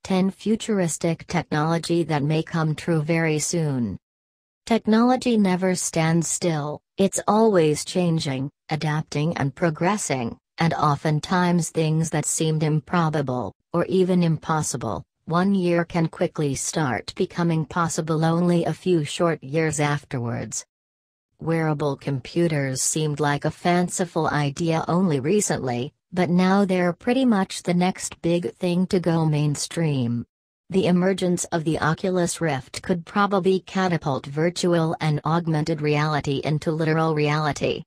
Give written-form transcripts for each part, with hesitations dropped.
10 Futuristic Technology that may come true very soon. Technology never stands still, it's always changing, adapting and progressing, and oftentimes things that seemed improbable, or even impossible, 1 year can quickly start becoming possible only a few short years afterwards. Wearable computers seemed like a fanciful idea only recently, but now they're pretty much the next big thing to go mainstream. The emergence of the Oculus Rift could probably catapult virtual and augmented reality into literal reality.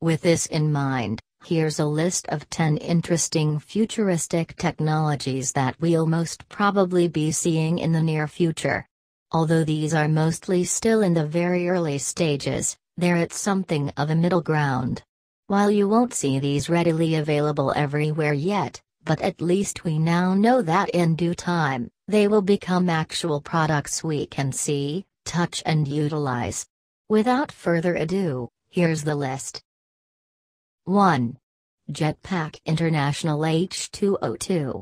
With this in mind, here's a list of 10 interesting futuristic technologies that we'll most probably be seeing in the near future. Although these are mostly still in the very early stages, they're at something of a middle ground. While you won't see these readily available everywhere yet, but at least we now know that in due time, they will become actual products we can see, touch and utilize. Without further ado, here's the list. 1. Jetpack International H2O2.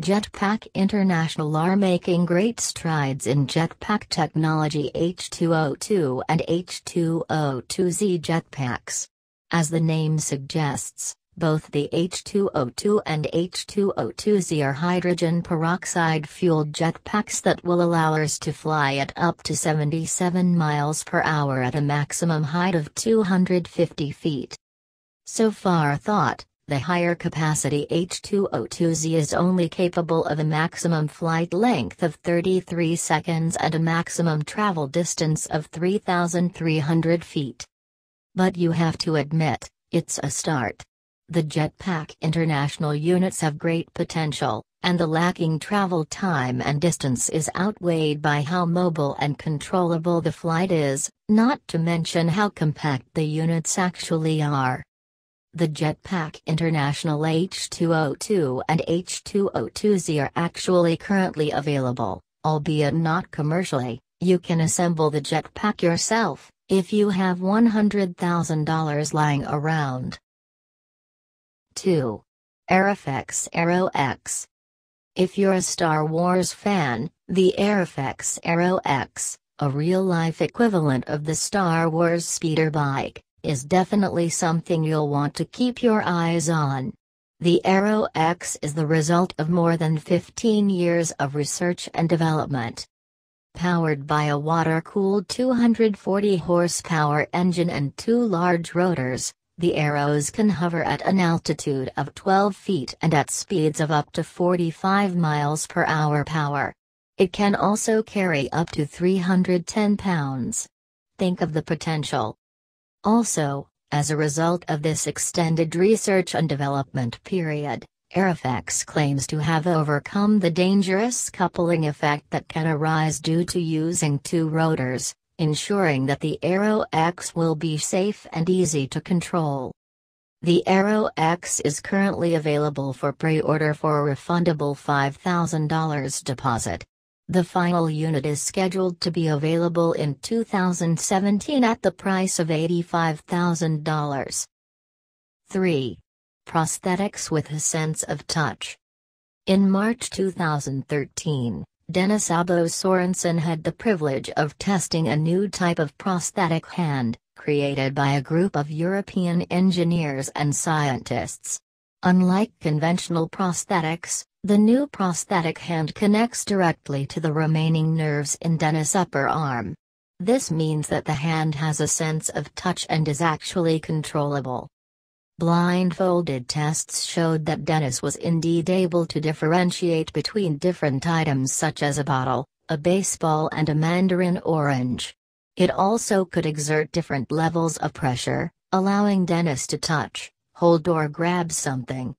Jetpack International are making great strides in jetpack technology H2O2 and H2O2Z jetpacks. As the name suggests, both the H2O2 and H2O2Z are hydrogen peroxide-fueled jetpacks that will allow us to fly at up to 77 miles per hour at a maximum height of 250 feet. So far thought, the higher capacity H2O2Z is only capable of a maximum flight length of 33 seconds and a maximum travel distance of 3,300 feet. But you have to admit, it's a start. The Jetpack International units have great potential, and the lacking travel time and distance is outweighed by how mobile and controllable the flight is, not to mention how compact the units actually are. The Jetpack International H2O2 and H2O2Z are actually currently available, albeit not commercially. You can assemble the jetpack yourself, if you have $100,000 lying around. 2. Airfix RLX. If you're a Star Wars fan, the Airfix RLX, a real-life equivalent of the Star Wars speeder bike, is definitely something you'll want to keep your eyes on. The RLX is the result of more than 15 years of research and development. Powered by a water-cooled 240 horsepower engine and 2 large rotors, the Arrows can hover at an altitude of 12 feet and at speeds of up to 45 miles per hour power. It can also carry up to 310 pounds. Think of the potential. Also, as a result of this extended research and development period, Airfix claims to have overcome the dangerous coupling effect that can arise due to using 2 rotors, ensuring that the RLX will be safe and easy to control. The RLX is currently available for pre-order for a refundable $5,000 deposit. The final unit is scheduled to be available in 2017 at the price of $85,000. 3. Prosthetics with a sense of touch. In March 2013, Dennis Abo Sorensen had the privilege of testing a new type of prosthetic hand, created by a group of European engineers and scientists. Unlike conventional prosthetics, the new prosthetic hand connects directly to the remaining nerves in Dennis' upper arm. This means that the hand has a sense of touch and is actually controllable. Blindfolded tests showed that Dennis was indeed able to differentiate between different items such as a bottle, a baseball and a mandarin orange. It also could exert different levels of pressure, allowing Dennis to touch, hold or grab something.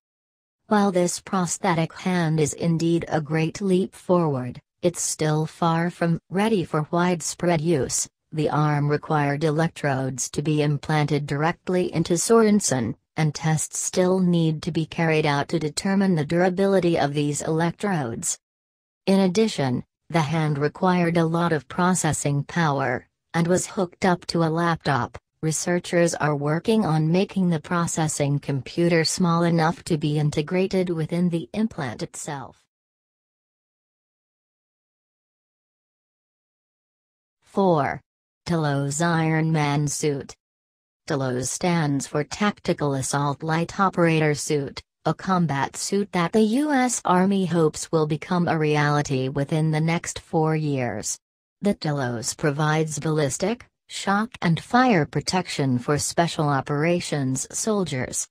While this prosthetic hand is indeed a great leap forward, it's still far from ready for widespread use. The arm required electrodes to be implanted directly into Sorensen, and tests still need to be carried out to determine the durability of these electrodes. In addition, the hand required a lot of processing power, and was hooked up to a laptop. Researchers are working on making the processing computer small enough to be integrated within the implant itself. 4. TLOS Iron Man Suit. TLOS stands for Tactical Assault Light Operator Suit, a combat suit that the U.S. Army hopes will become a reality within the next 4 years. The TLOS provides ballistic, shock and fire protection for special operations soldiers.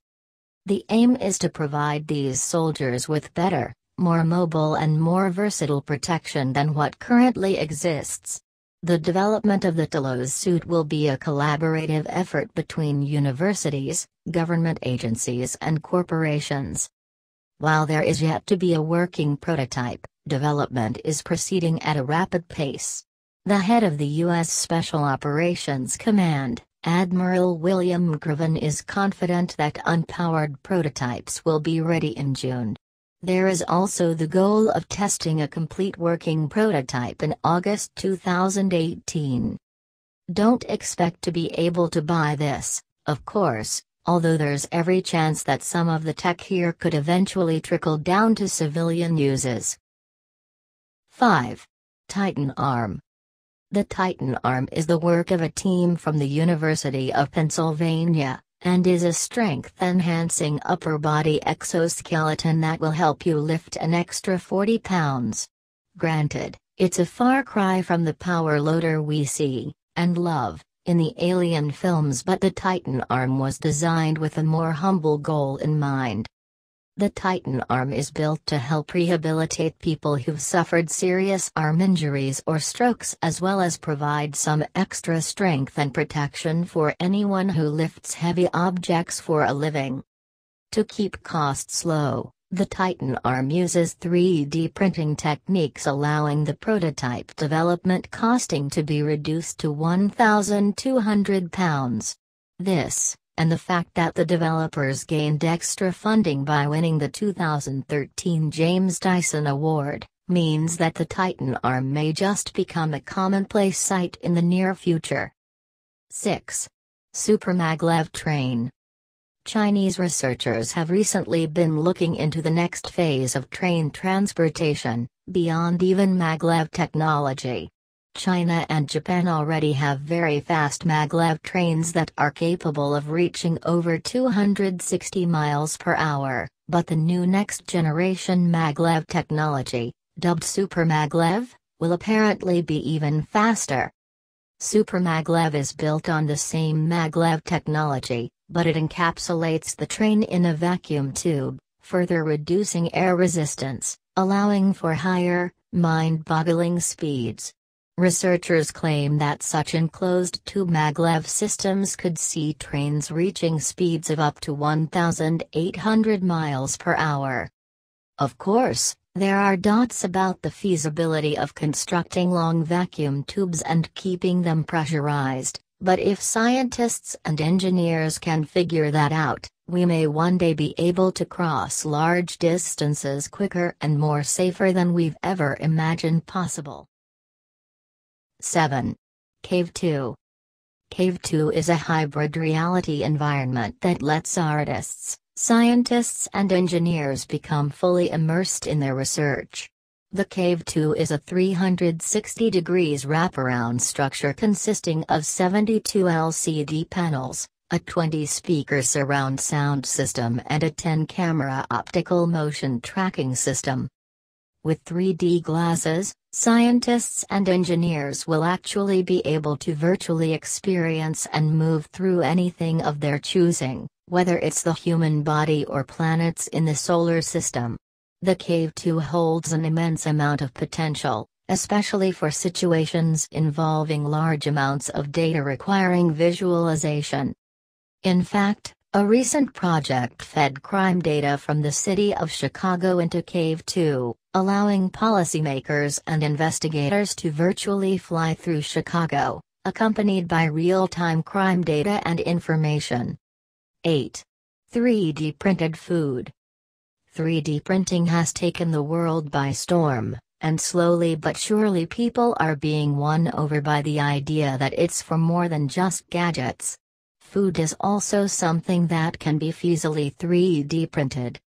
The aim is to provide these soldiers with better, more mobile and more versatile protection than what currently exists. The development of the TLOS suit will be a collaborative effort between universities, government agencies and corporations. While there is yet to be a working prototype, development is proceeding at a rapid pace. The head of the U.S. Special Operations Command, Admiral William Graven, is confident that unpowered prototypes will be ready in June. There is also the goal of testing a complete working prototype in August 2018. Don't expect to be able to buy this, of course, although there's every chance that some of the tech here could eventually trickle down to civilian uses. 5. Titan Arm. The Titan Arm is the work of a team from the University of Pennsylvania, and is a strength-enhancing upper-body exoskeleton that will help you lift an extra 40 pounds. Granted, it's a far cry from the power loader we see, and love, in the Alien films, but the Titan Arm was designed with a more humble goal in mind. The Titan Arm is built to help rehabilitate people who've suffered serious arm injuries or strokes, as well as provide some extra strength and protection for anyone who lifts heavy objects for a living. To keep costs low, the Titan Arm uses 3D printing techniques, allowing the prototype development costing to be reduced to £1,200. This, and the fact that the developers gained extra funding by winning the 2013 James Dyson Award, means that the Titan Arm may just become a commonplace sight in the near future. 6. Super Maglev Train. Chinese researchers have recently been looking into the next phase of train transportation, beyond even maglev technology. China and Japan already have very fast maglev trains that are capable of reaching over 260 miles per hour, but the new next-generation maglev technology, dubbed Super Maglev, will apparently be even faster. Super Maglev is built on the same maglev technology, but it encapsulates the train in a vacuum tube, further reducing air resistance, allowing for higher, mind-boggling speeds. Researchers claim that such enclosed-tube maglev systems could see trains reaching speeds of up to 1,800 miles per hour. Of course, there are doubts about the feasibility of constructing long vacuum tubes and keeping them pressurized, but if scientists and engineers can figure that out, we may one day be able to cross large distances quicker and more safer than we've ever imagined possible. 7. Cave 2. Cave 2 is a hybrid reality environment that lets artists, scientists and engineers become fully immersed in their research. The Cave 2 is a 360 degrees wraparound structure consisting of 72 LCD panels, a 20-speaker surround sound system and a 10-camera optical motion tracking system. With 3D glasses, scientists and engineers will actually be able to virtually experience and move through anything of their choosing, whether it's the human body or planets in the solar system. The Cave 2 holds an immense amount of potential, especially for situations involving large amounts of data requiring visualization. In fact, a recent project fed crime data from the city of Chicago into Cave 2, allowing policymakers and investigators to virtually fly through Chicago, accompanied by real-time crime data and information. 8. 3D printed food. 3D printing has taken the world by storm, and slowly but surely people are being won over by the idea that it's for more than just gadgets. Food is also something that can be feasibly 3D printed.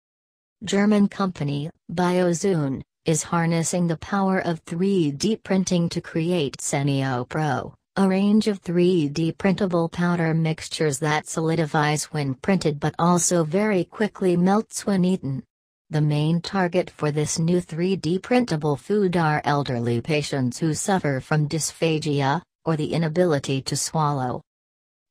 German company, BioZone, is harnessing the power of 3D printing to create Cenio Pro, a range of 3D printable powder mixtures that solidifies when printed but also very quickly melts when eaten. The main target for this new 3D printable food are elderly patients who suffer from dysphagia, or the inability to swallow.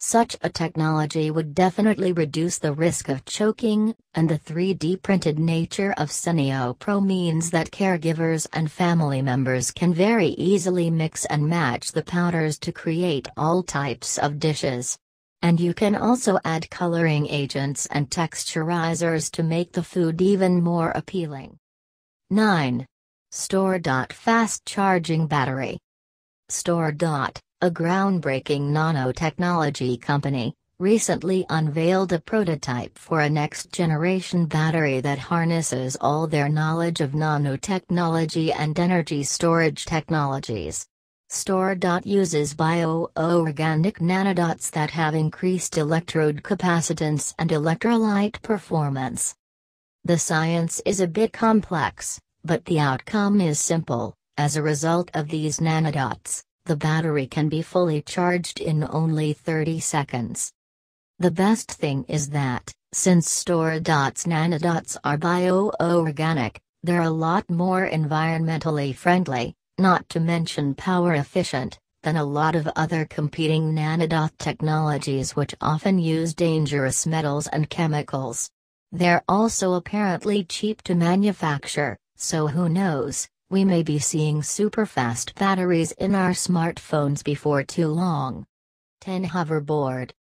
Such a technology would definitely reduce the risk of choking, and the 3D printed nature of Cenio Pro means that caregivers and family members can very easily mix and match the powders to create all types of dishes. And you can also add coloring agents and texturizers to make the food even more appealing. 9. Store. Fast charging battery. Store. A groundbreaking nanotechnology company, recently unveiled a prototype for a next-generation battery that harnesses all their knowledge of nanotechnology and energy storage technologies. Store. Uses bioorganic nanodots that have increased electrode capacitance and electrolyte performance. The science is a bit complex, but the outcome is simple. As a result of these nanodots, the battery can be fully charged in only 30 seconds. The best thing is that, since Store's nanodots are bioorganic, they're a lot more environmentally friendly, not to mention power efficient, than a lot of other competing nanodot technologies which often use dangerous metals and chemicals. They're also apparently cheap to manufacture, so who knows, we may be seeing super-fast batteries in our smartphones before too long. 10. Hoverboard.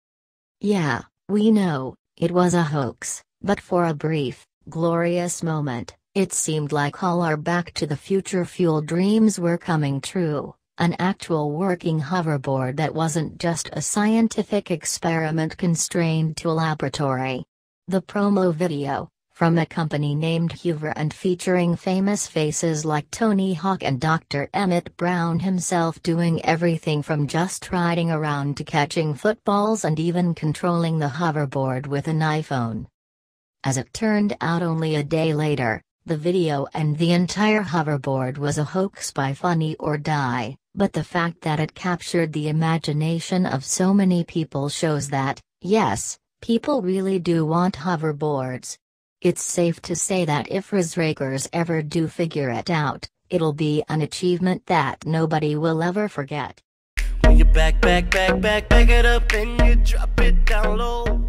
Yeah, we know, it was a hoax, but for a brief, glorious moment, it seemed like all our Back to the Future fuel dreams were coming true, an actual working hoverboard that wasn't just a scientific experiment constrained to a laboratory. The promo video, from a company named Hover and featuring famous faces like Tony Hawk and Dr. Emmett Brown himself doing everything from just riding around to catching footballs and even controlling the hoverboard with an iPhone. As it turned out, only a day later, the video and the entire hoverboard was a hoax by Funny or Die, but the fact that it captured the imagination of so many people shows that, yes, people really do want hoverboards. It's safe to say that if Rizrakers ever do figure it out, it'll be an achievement that nobody will ever forget. When you back it up and you drop it down low.